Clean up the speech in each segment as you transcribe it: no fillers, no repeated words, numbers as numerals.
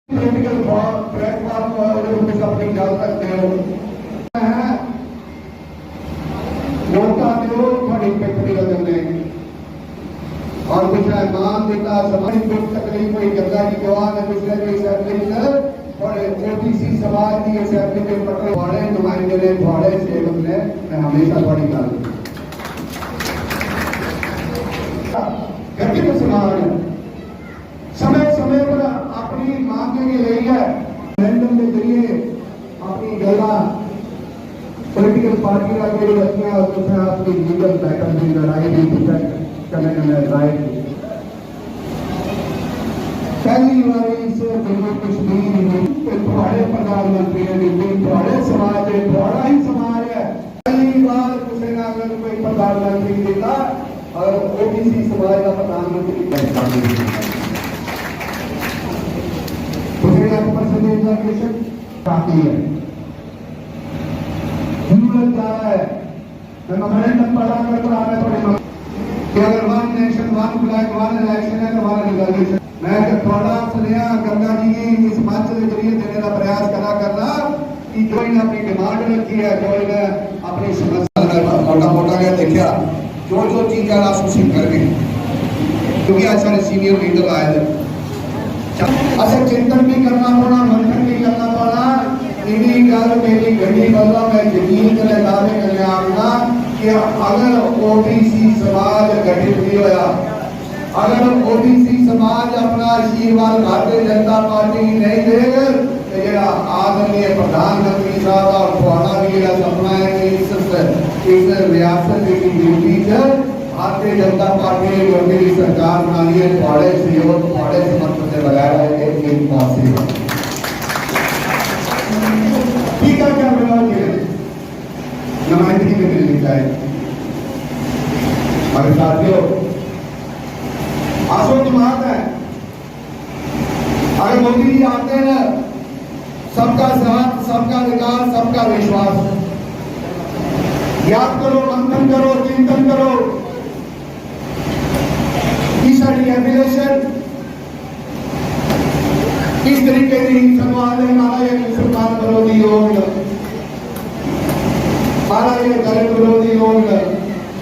Political platform अपनी ख्याल रखते हो वोटा दो थोड़ी पिछड़ी बदल देंगे और कुछ मान देता समाज दुख तकलीफ कोई गंगा की जवान है पिछले कोई असेंबली और ओबीसी समाज की असेंबली के पटरे वाले नुमाइंदे ने थोड़े सेवक ने मैं हमेशा थोड़ी गल गति में समाज समय समय पर अपनी मांगे के लिए है रेफरेंडम के जरिए अपनी गला पॉलिटिकल पार्टी का जो रचना उसमें अपनी लीगल बैटल की लड़ाई भी डिफेंड करने में राइट पहली बार इस जम्मू कश्मीर में थोड़े प्रधानमंत्री ने थोड़े समाज है थोड़ा ही समाज है पहली बार किसी ने अगर कोई प्रधानमंत्री देता और ओबीसी समाज का प्रधानमंत्री काफी है जरूरत जा रहा है मेमोरेंडम पढ़ा कर तो आने थोड़ी कि अगर one nation one flag one election है तो हमारा रिजर्वेशन मैं थोड़ा सुनिया गंगा जी की इस मंच के जरिए देने का प्रयास करा करना कि जो इन्हें अपनी डिमांड रखी है जो इन्हें अपनी समस्या मोटा मोटा क्या देखा जो चीजें आसूसित कर गई क्योंकि आज सारे सीनियर लीडर आए थे अच्छा चिंतन भी करना पड़ा मंथन भी करना पड़ा इन्हीं गल मेरी घड़ी बदला मैं यकीन कर दावे कर आऊंगा कि अगर ओबीसी समाज गठित नहीं होया अगर ओबीसी समाज अपना आशीर्वाद भारतीय जनता पार्टी नहीं देगा तो जरा आदरणीय प्रधानमंत्री साहब और थोड़ा भी यह सपना है कि इस रियासत की ड्यूटी है भारतीय जनता पार्टी की सरकार बनानी है थोड़े सहयोग थोड़े समर्थन से बगैर एक पॉसिबल ठीक है क्या बनाओगे नुमाइंदगी में मिलनी चाहिए और साथियों आसो की बात है अगर मोदी जी आते हैं सबका साथ सबका विकास सबका विश्वास याद करो मंथन करो चिंतन करो इस तरीके की समाज है हमारा ये मुसलमान विरोधी योग हमारा ये दलित विरोधी योग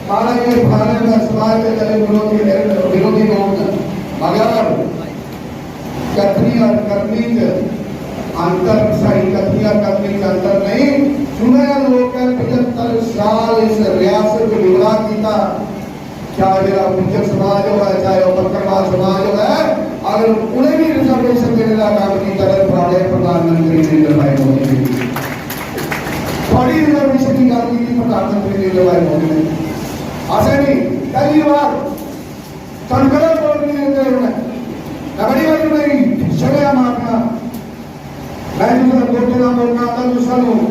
हमारा ये भारत का समाज के दलित विरोधी योग मगर कथनी और कथनी अंतर सही कथनी और कथनी का अंतर नहीं सुने लोग 75 साल इस रियासत को निभा किया चाहे मेरा गुज्जर समाज होगा चाहे बकरवा समाज होगा अगर उन्हें भी रिजर्वेशन देने का काम की तरह बड़े प्रधानमंत्री नरेंद्र भाई मोदी ने बड़ी रिजर्वेशन की काम की प्रधानमंत्री नरेंद्र भाई मोदी ने ऐसा नहीं पहली बार संकल्प बोल नहीं देते उन्हें बड़ी बात नहीं चले मारना मैं जो बोलते ना बोलना था तो चलो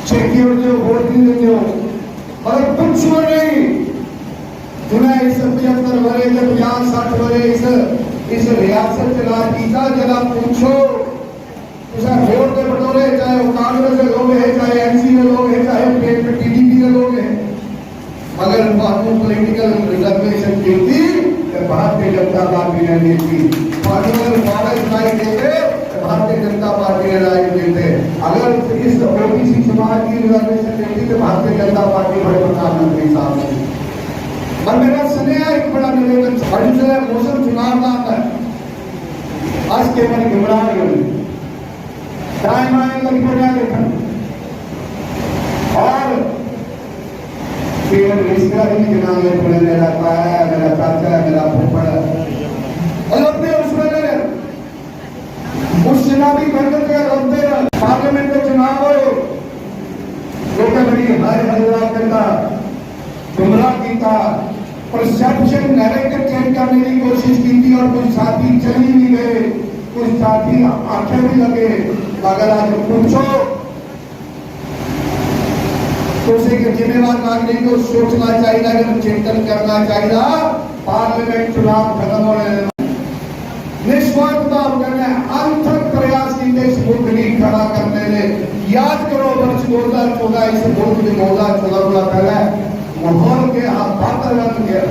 चेक जो वोट नहीं देते हो और कुछ नहीं जिन्हें इस 75 वरे जब 50-60 वरे इस रियासत चला पीता जरा पूछो उसे वोट के बटोरे चाहे वो कांग्रेस के लोग हैं चाहे एनसी के लोग हैं चाहे टीडीपी के लोग हैं मगर बातों पॉलिटिकल रिजर्वेशन देती तो भारतीय जनता पार्टी ने देती भारतीय जनता पार्टी ने राय देते अगर इस ओबीसी समाज की रिजर्वेशन देती तो भारतीय जनता पार्टी बड़े प्रधानमंत्री साहब ने और मेरा स्नेह एक बड़ा निवेदन है मौसम चुनाव का आता है आज के मन घबरा गए टाइम आए लग पड़ा देखा और केवल रिश्तेदारी के नाम में पड़े मेरा ताया है मेरा चाचा है मेरा फूफड़ है और अपने उसमें उस चुनावी बंधन के रोकते पार्लियामेंट के चुनाव हो लोग बड़ी हाय हल्ला करता गुमराह किया परसेप्शन नैरेटिव चेंज करने की कोशिश की थी और कुछ साथी चली भी गए कुछ साथी आंखें भी लगे अगर आज पूछो तो उसे जिम्मेवार नागरिक को सोचना चाहिए अगर चिंतन करना चाहिए पार्लियामेंट चुनाव खत्म हो रहे निस्वार्थ भाव करने अंतक प्रयास की इस मुल्क को खड़ा करने में याद करो वर्ष 2014 इस मुल्क में 2014 पहले माहौल के वातावरण के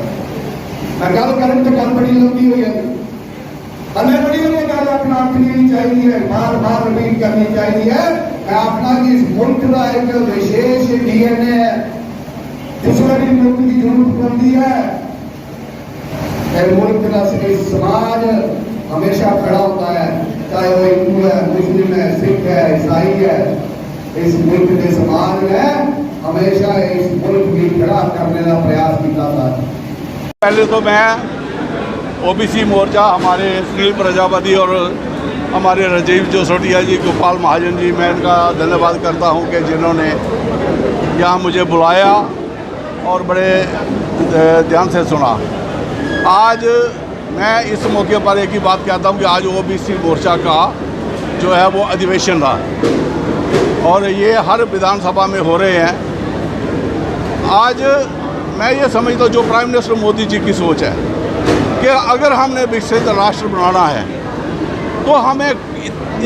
मैं गल करें तो गल बड़ी लंबी हुई है हमें बड़ी गल अपना आखनी चाहिए, बार बार रिपीट करनी चाहिए अपना कि इस मुल्क का एक विशेष डीएनए है, जिसमें भी मुल्क की जरूरत पड़ती है मुल्क का समाज हमेशा खड़ा होता है, चाहे वो हिंदू है, मुस्लिम है, सिख है, ईसाई है। इस मुल्क के समाज ने हमेशा इस मुल्क की खड़ा करने का प्रयास किया था। पहले तो मैं ओबीसी मोर्चा हमारे सुनील प्रजापति और हमारे राजीव जोसोटिया जी, गोपाल महाजन जी, मैं इनका धन्यवाद करता हूं कि जिन्होंने यहाँ मुझे बुलाया और बड़े ध्यान से सुना। आज मैं इस मौके पर एक ही बात कहता हूं कि आज ओबीसी मोर्चा का जो है वो अधिवेशन रहा और ये हर विधानसभा में हो रहे हैं। आज मैं ये समझता हूँ जो प्राइम मिनिस्टर मोदी जी की सोच है कि अगर हमने विकसित राष्ट्र बनाना है तो हमें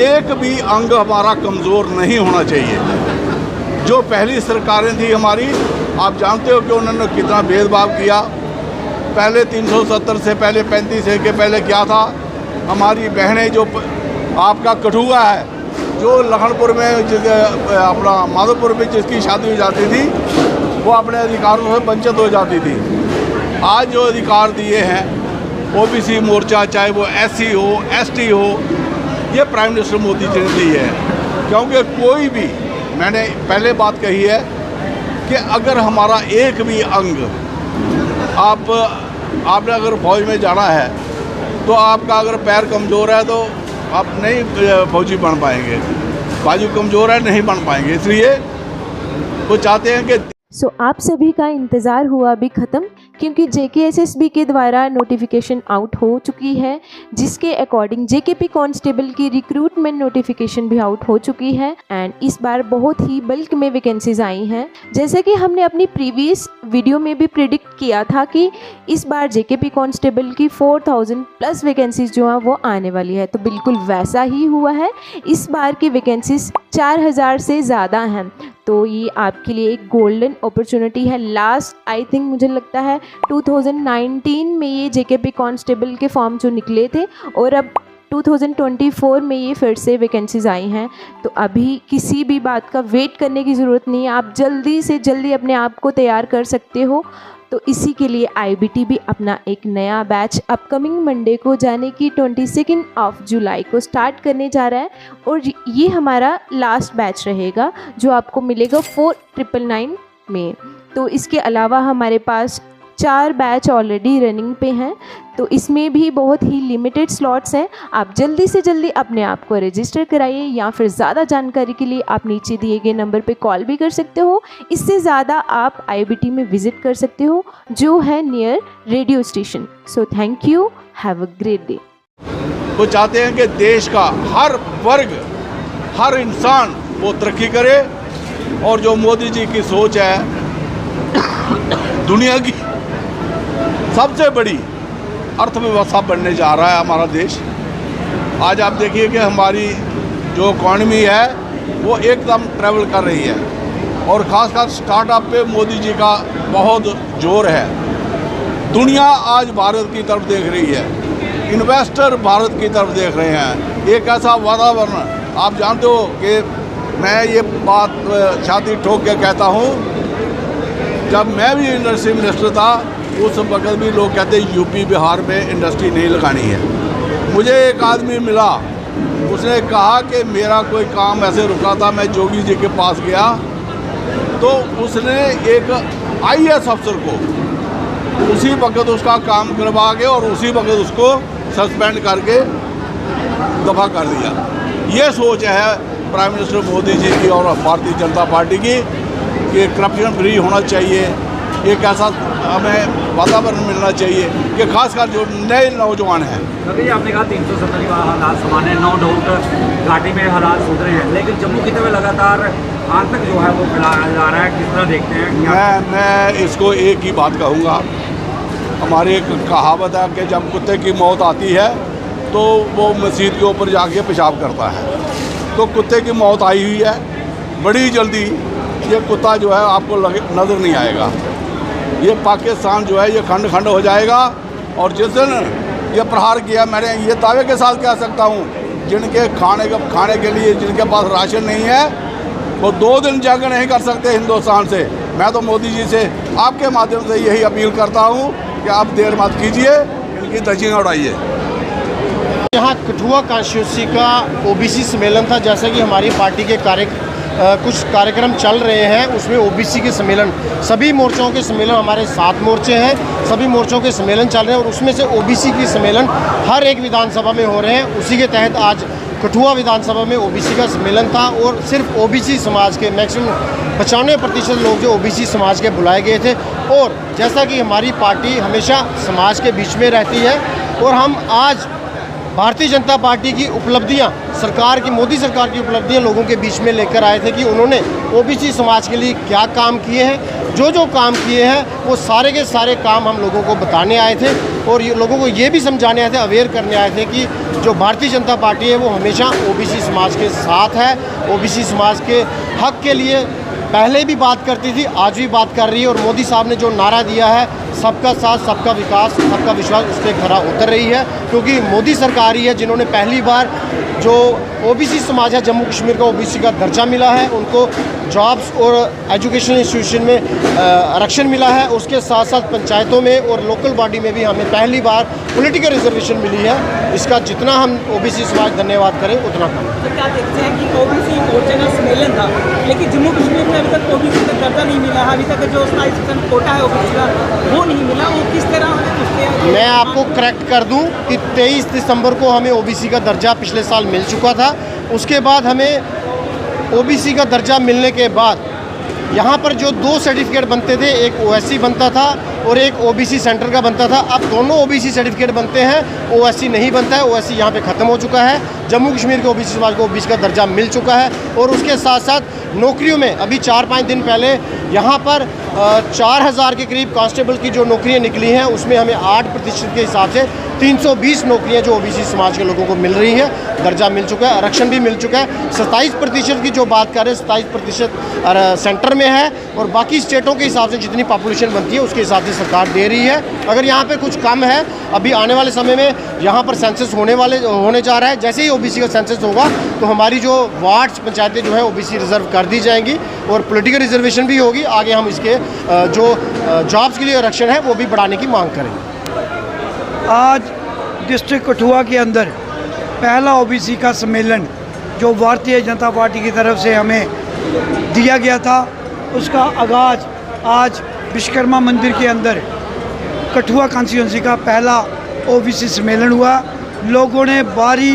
एक भी अंग हमारा कमज़ोर नहीं होना चाहिए। जो पहली सरकारें थी हमारी, आप जानते हो कि उन्होंने कितना भेदभाव किया। पहले 370 से पहले 35 के पहले क्या था, हमारी बहनें जो आपका कठुआ है, जो लखनपुर में अपना माधोपुर में जिसकी शादी हो जाती थी वो अपने अधिकारों से वंचित हो जाती थी। आज जो अधिकार दिए हैं ओबीसी मोर्चा, चाहे वो एससी हो, एसटी हो, ये प्राइम मिनिस्टर मोदी जी ने दी है। क्योंकि कोई भी, मैंने पहले बात कही है कि अगर हमारा एक भी अंग, आपने अगर फौज में जाना है तो आपका अगर पैर कमज़ोर है तो आप नहीं फौजी बन पाएंगे, बाजू कमज़ोर है नहीं बन पाएंगे। इसलिए वो चाहते हैं कि आप सभी का इंतज़ार हुआ अभी ख़त्म, क्योंकि JKSSB के द्वारा नोटिफिकेशन आउट हो चुकी है, जिसके अकॉर्डिंग JKP कांस्टेबल की रिक्रूटमेंट नोटिफिकेशन भी आउट हो चुकी है। एंड इस बार बहुत ही बल्क में वैकेंसीज आई हैं। जैसे कि हमने अपनी प्रीवियस वीडियो में भी प्रिडिक्ट किया था कि इस बार JKP कांस्टेबल की 4000 प्लस वैकेंसीज जो हैं वो आने वाली है, तो बिल्कुल वैसा ही हुआ है। इस बार की वैकेंसीज 4000 से ज़्यादा हैं, तो ये आपके लिए एक गोल्डन अपॉर्चुनिटी है। लास्ट आई थिंक मुझे लगता है 2019 में ये JKP कांस्टेबल के फॉर्म जो निकले थे और अब 2024 में ये फिर से वैकेंसीज आई हैं। तो अभी किसी भी बात का वेट करने की ज़रूरत नहीं है, आप जल्दी से जल्दी अपने आप को तैयार कर सकते हो। तो इसी के लिए IBT भी अपना एक नया बैच अपकमिंग मंडे को जाने की 22 जुलाई को स्टार्ट करने जा रहा है और ये हमारा लास्ट बैच रहेगा जो आपको मिलेगा 4999 में। तो इसके अलावा हमारे पास 4 बैच ऑलरेडी रनिंग पे हैं, तो इसमें भी बहुत ही लिमिटेड स्लॉट्स हैं। आप जल्दी से जल्दी अपने आप को रजिस्टर कराइए, या फिर ज़्यादा जानकारी के लिए आप नीचे दिए गए नंबर पे कॉल भी कर सकते हो। इससे ज़्यादा आप IBT में विज़िट कर सकते हो जो है near radio station. So thank you, have a great day. वो चाहते हैं कि देश का हर वर्ग, हर इंसान वो तरक्की करे और जो मोदी जी की सोच है, दुनिया की सबसे बड़ी अर्थव्यवस्था बनने जा रहा है हमारा देश। आज आप देखिए कि हमारी जो इकॉनमी है वो एकदम ट्रैवल कर रही है और ख़ासकर स्टार्टअप पे मोदी जी का बहुत जोर है। दुनिया आज भारत की तरफ देख रही है, इन्वेस्टर भारत की तरफ देख रहे हैं। एक ऐसा वातावरण, आप जानते हो कि मैं ये बात छाती ठोक के कहता हूँ, जब मैं भी इंडस्ट्री मिनिस्टर था उस वक्त भी लोग कहते यूपी बिहार में इंडस्ट्री नहीं लगानी है। मुझे एक आदमी मिला, उसने कहा कि मेरा कोई काम ऐसे रुका था, मैं जोगी जी के पास गया तो उसने एक IAS अफसर को उसी वक्त उसका काम करवा के और उसी वक्त उसको सस्पेंड करके दफा कर दिया। ये सोच है प्राइम मिनिस्टर मोदी जी की और भारतीय जनता पार्टी की कि करप्शन फ्री होना चाहिए। एक ऐसा हमें वातावरण मिलना चाहिए कि खासकर जो नए नौजवान हैं। अभी आपने कहा 370 का हालात समान है, 9 डाउट घाटी में हालात सुधरे हैं, लेकिन जम्मू की तरफ लगातार आतंक जो है वो फैलाया जा रहा है, किस तरह देखते हैं? मैं इसको एक ही बात कहूँगा, हमारी एक कहावत है कि जब कुत्ते की मौत आती है तो वो मस्जिद के ऊपर जाके पेशाब करता है। तो कुत्ते की मौत आई हुई है, बड़ी जल्दी ये कुत्ता जो है आपको नज़र नहीं आएगा। ये पाकिस्तान जो है ये खंड खंड हो जाएगा और जिस दिन ये प्रहार किया। मैंने ये दावे के साथ कह सकता हूँ, जिनके खाने के लिए जिनके पास राशन नहीं है वो 2 दिन जंग नहीं कर सकते हिंदुस्तान से। मैं तो मोदी जी से आपके माध्यम से यही अपील करता हूँ कि आप देर मत कीजिए, इनकी धज्जियाँ उड़ाइए। यहाँ कठुआ कॉन्स्टिट्यूंसी का ओबीसी सम्मेलन था। जैसा कि हमारी पार्टी के कुछ कार्यक्रम चल रहे हैं, उसमें ओबीसी के सम्मेलन, सभी मोर्चों के सम्मेलन, हमारे 7 मोर्चे हैं, सभी मोर्चों के सम्मेलन चल रहे हैं और उसमें से ओबीसी के सम्मेलन हर एक विधानसभा में हो रहे हैं। उसी के तहत आज कठुआ विधानसभा में ओबीसी का सम्मेलन था और सिर्फ ओबीसी समाज के मैक्सिमम 95% लोग जो ओबीसी समाज के बुलाए गए थे। और जैसा कि हमारी पार्टी हमेशा समाज के बीच में रहती है और हम आज भारतीय जनता पार्टी की उपलब्धियां, सरकार की, मोदी सरकार की उपलब्धियां लोगों के बीच में लेकर आए थे कि उन्होंने ओबीसी समाज के लिए क्या काम किए हैं। जो काम किए हैं वो सारे के सारे काम हम लोगों को बताने आए थे और लोगों को ये भी समझाने आए थे, अवेयर करने आए थे कि जो भारतीय जनता पार्टी है वो हमेशा ओबीसी समाज के साथ है, ओबीसी समाज के हक के लिए पहले भी बात करती थी, आज भी बात कर रही है। और मोदी साहब ने जो नारा दिया है, सबका साथ, सबका विकास, सबका विश्वास, उस पर खरा उतर रही है। क्योंकि मोदी सरकार ही है जिन्होंने पहली बार जो ओबीसी समाज है, जम्मू कश्मीर का ओबीसी का दर्जा मिला है, उनको जॉब्स और एजुकेशन इंस्टीट्यूशन में आरक्षण मिला है। उसके साथ साथ पंचायतों में और लोकल बॉडी में भी हमें पहली बार पॉलिटिकल रिजर्वेशन मिली है। इसका जितना हम ओबीसी समाज धन्यवाद करें उतना कम। तो क्या देखते हैं कि ओबीसी मोर्चे का सम्मेलन था, लेकिन जम्मू कश्मीर में अभी तक ओबीसी का दर्जा नहीं मिला है, अभी तक जो 27% कोटा है ओबीसी का वो नहीं मिला, वो किस तरह मैं आपको करेक्ट कर दूं कि 23 दिसंबर को हमें ओबीसी का दर्जा पिछले साल मिल चुका था। उसके बाद हमें ओबीसी का दर्जा मिलने के बाद यहाँ पर जो 2 सर्टिफिकेट बनते थे, एक ओएससी बनता था और एक ओबीसी सेंटर का बनता था। अब दोनों ओबीसी सर्टिफिकेट बनते हैं, ओएससी नहीं बनता है। ओएससी यहाँ पे ख़त्म हो चुका है। जम्मू कश्मीर के ओबीसी समाज को ओबीसी का दर्जा मिल चुका है। और उसके साथ साथ नौकरियों में अभी 4-5 दिन पहले यहाँ पर 4000 के करीब कांस्टेबल की जो नौकरियाँ निकली हैं, उसमें हमें 8% के हिसाब से 320 नौकरियाँ जो ओबीसी समाज के लोगों को मिल रही है, दर्जा मिल चुका है, आरक्षण भी मिल चुका है। 27% की जो बात कर रहे हैं, 27% सेंटर में है और बाकी स्टेटों के हिसाब से जितनी पॉपुलेशन बनती है उसके हिसाब से सरकार दे रही है। अगर यहाँ पे कुछ कम है, अभी आने वाले समय में यहाँ पर सेंसस होने जा रहा है। जैसे ही ओबीसी का सेंसस होगा तो हमारी जो वार्ड्स पंचायतें जो है ओबीसी रिजर्व कर दी जाएंगी और पॉलिटिकल रिजर्वेशन भी होगी। आगे हम इसके जो जॉब्स के लिए आरक्षण है वो भी बढ़ाने की मांग करेंगे। आज डिस्ट्रिक्ट कठुआ के अंदर पहला ओबीसी का सम्मेलन जो भारतीय जनता पार्टी की तरफ से हमें दिया गया था, उसका आगाज़ आज विश्वकर्मा मंदिर के अंदर कठुआ कॉन्स्टिट्यूंसी का पहला ओबीसी सम्मेलन हुआ। लोगों ने भारी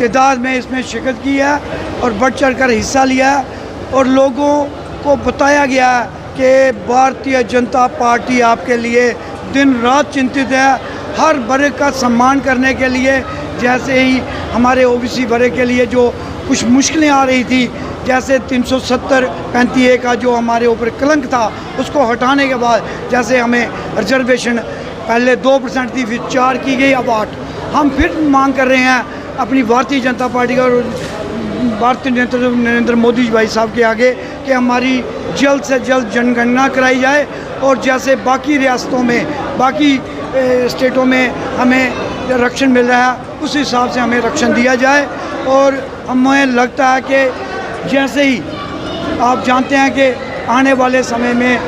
तादाद में इसमें शिरकत की है और बढ़ चढ़ कर हिस्सा लिया है और लोगों को बताया गया है कि भारतीय जनता पार्टी आपके लिए दिन रात चिंतित है, हर वर्ग का सम्मान करने के लिए। जैसे ही हमारे ओबीसी वर्ग के लिए जो कुछ मुश्किलें आ रही थी, जैसे 370-35A का जो हमारे ऊपर कलंक था, उसको हटाने के बाद जैसे हमें रिजर्वेशन पहले 2% थी, फिर 4 की गई, अब 8। हम फिर मांग कर रहे हैं अपनी भारतीय जनता पार्टी का और भारतीय नरेंद्र मोदी भाई साहब के आगे कि हमारी जल्द से जल्द जनगणना कराई जाए और जैसे बाकी रियासतों में, बाकी स्टेटों में हमें आरक्षण मिल रहा है, उस हिसाब से हमें आरक्षण दिया जाए। और हमें लगता है कि जैसे ही आप जानते हैं कि आने वाले समय में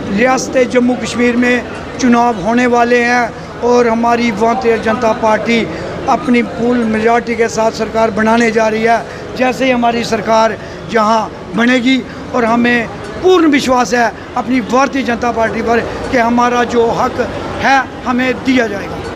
रियासत जम्मू कश्मीर में चुनाव होने वाले हैं और हमारी भारतीय जनता पार्टी अपनी फुल मेजॉरिटी के साथ सरकार बनाने जा रही है। जैसे ही हमारी सरकार जहां बनेगी और हमें पूर्ण विश्वास है अपनी भारतीय जनता पार्टी पर कि हमारा जो हक है हमें दिया जाएगा।